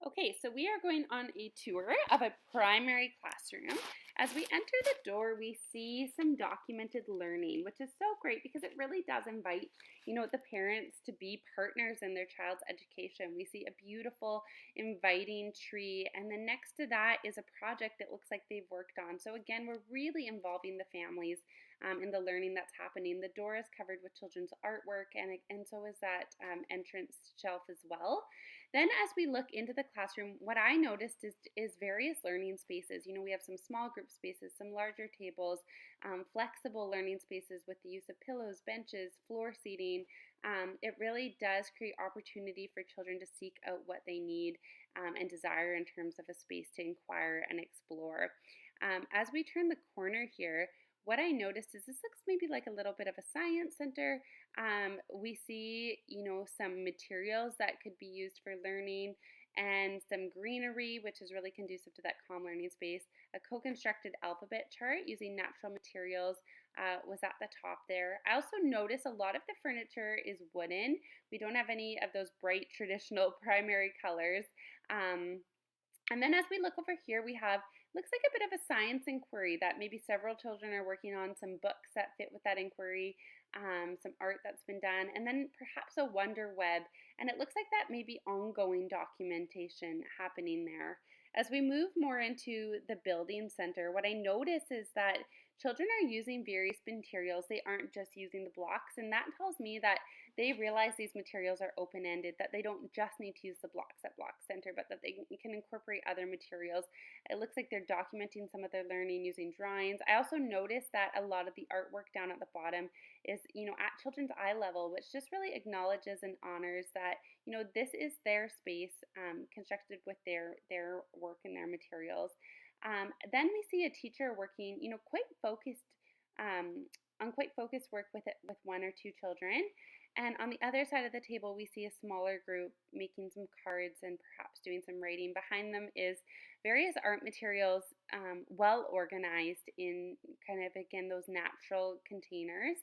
Okay, so we are going on a tour of a primary classroom. As we enter the door, we see some documented learning, which is so great because it really does invite, the parents to be partners in their child's education. We see a beautiful, inviting tree, and then next to that is a project that looks like they've worked on. So again, we're really involving the families in the learning that's happening. The door is covered with children's artwork, and so is that entrance shelf as well. Then, as we look into the classroom, what I noticed is various learning spaces. We have some small group spaces, some larger tables, flexible learning spaces with the use of pillows, benches, floor seating. It really does create opportunity for children to seek out what they need and desire in terms of a space to inquire and explore. As we turn the corner here, what I noticed is this looks maybe like a little bit of a science center. We see, some materials that could be used for learning and some greenery, which is really conducive to that calm learning space. A co-constructed alphabet chart using natural materials was at the top there. I also notice a lot of the furniture is wooden. We don't have any of those bright traditional primary colors. Um, and then as we look over here, we have looks like a bit of a science inquiry that maybe several children are working on, some books that fit with that inquiry, some art that's been done, and then perhaps a wonder web. And it looks like that may be ongoing documentation happening there. As we move more into the building center, what I notice is that children are using various materials. They aren't just using the blocks, and that tells me that they realize these materials are open-ended, that they don't just need to use the blocks at Block Center, but that they can incorporate other materials. It looks like they're documenting some of their learning using drawings. I also noticed that a lot of the artwork down at the bottom is, at children's eye level, which just really acknowledges and honors that, this is their space constructed with their work and their materials. Then we see a teacher working, quite focused on quite focused work with one or two children. And on the other side of the table, we see a smaller group making some cards and perhaps doing some writing. Behind them is various art materials, well organized in kind of, again, those natural containers.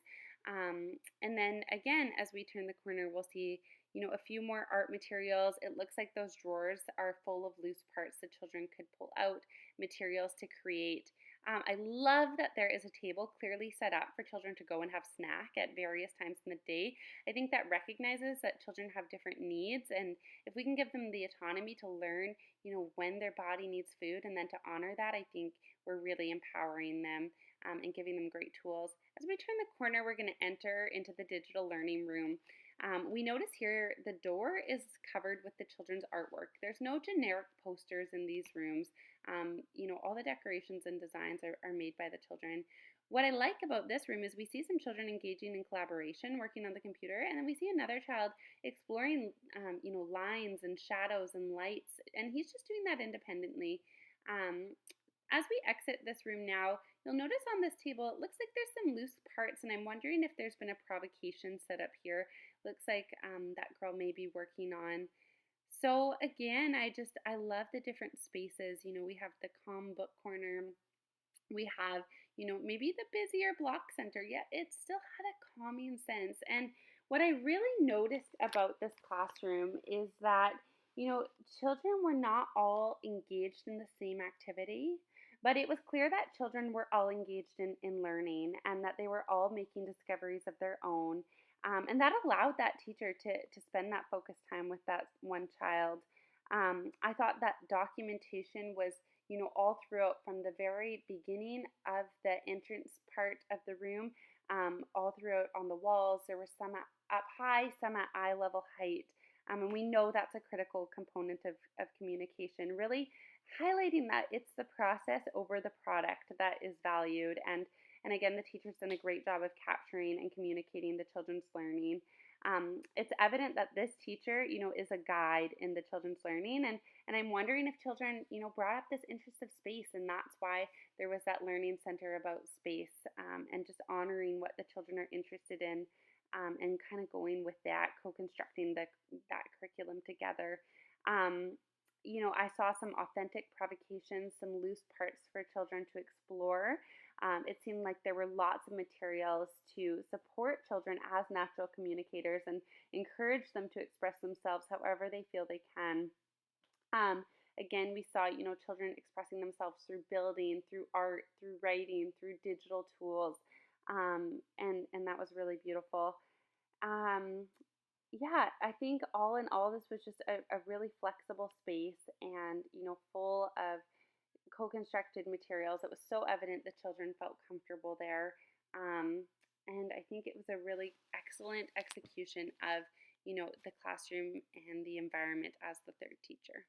And then again, as we turn the corner, we'll see, a few more art materials. It looks like those drawers are full of loose parts the children could pull out, materials to create. I love that there is a table clearly set up for children to go and have snack at various times in the day. I think that recognizes that children have different needs, and if we can give them the autonomy to learn, when their body needs food and then to honor that, I think we're really empowering them and giving them great tools. As we turn the corner, we're going to enter into the digital learning room. We notice here the door is covered with the children's artwork. There's no generic posters in these rooms. All the decorations and designs are made by the children. What I like about this room is we see some children engaging in collaboration, working on the computer, and then we see another child exploring, lines and shadows and lights, and he's just doing that independently. Um, as we exit this room now, you'll notice on this table, it looks like there's some loose parts, and I'm wondering if there's been a provocation set up here. Looks like that girl may be working on. So again, I love the different spaces. We have the calm book corner. We have, maybe the busier block center, yet it still had a calming sense. And what I really noticed about this classroom is that, children were not all engaged in the same activity, but it was clear that children were all engaged in learning and that they were all making discoveries of their own. And that allowed that teacher to spend that focused time with that one child. I thought that documentation was, all throughout from the very beginning of the entrance part of the room, all throughout on the walls. There were some up high, some at eye level height. And we know that's a critical component of communication, really highlighting that it's the process over the product that is valued. And again, the teacher's done a great job of capturing and communicating the children's learning. It's evident that this teacher, is a guide in the children's learning, and I'm wondering if children, brought up this interest of space, and that's why there was that learning center about space, and just honoring what the children are interested in, and kind of going with that, co-constructing that curriculum together. I saw some authentic provocations, some loose parts for children to explore. It seemed like there were lots of materials to support children as natural communicators and encourage them to express themselves however they feel they can. Um, Again, we saw, children expressing themselves through building, through art, through writing, through digital tools, and that was really beautiful. Um, yeah, I think all in all, this was just a really flexible space and, full of co-constructed materials. It was so evident the children felt comfortable there. Um, and I think it was a really excellent execution of, the classroom and the environment as the third teacher.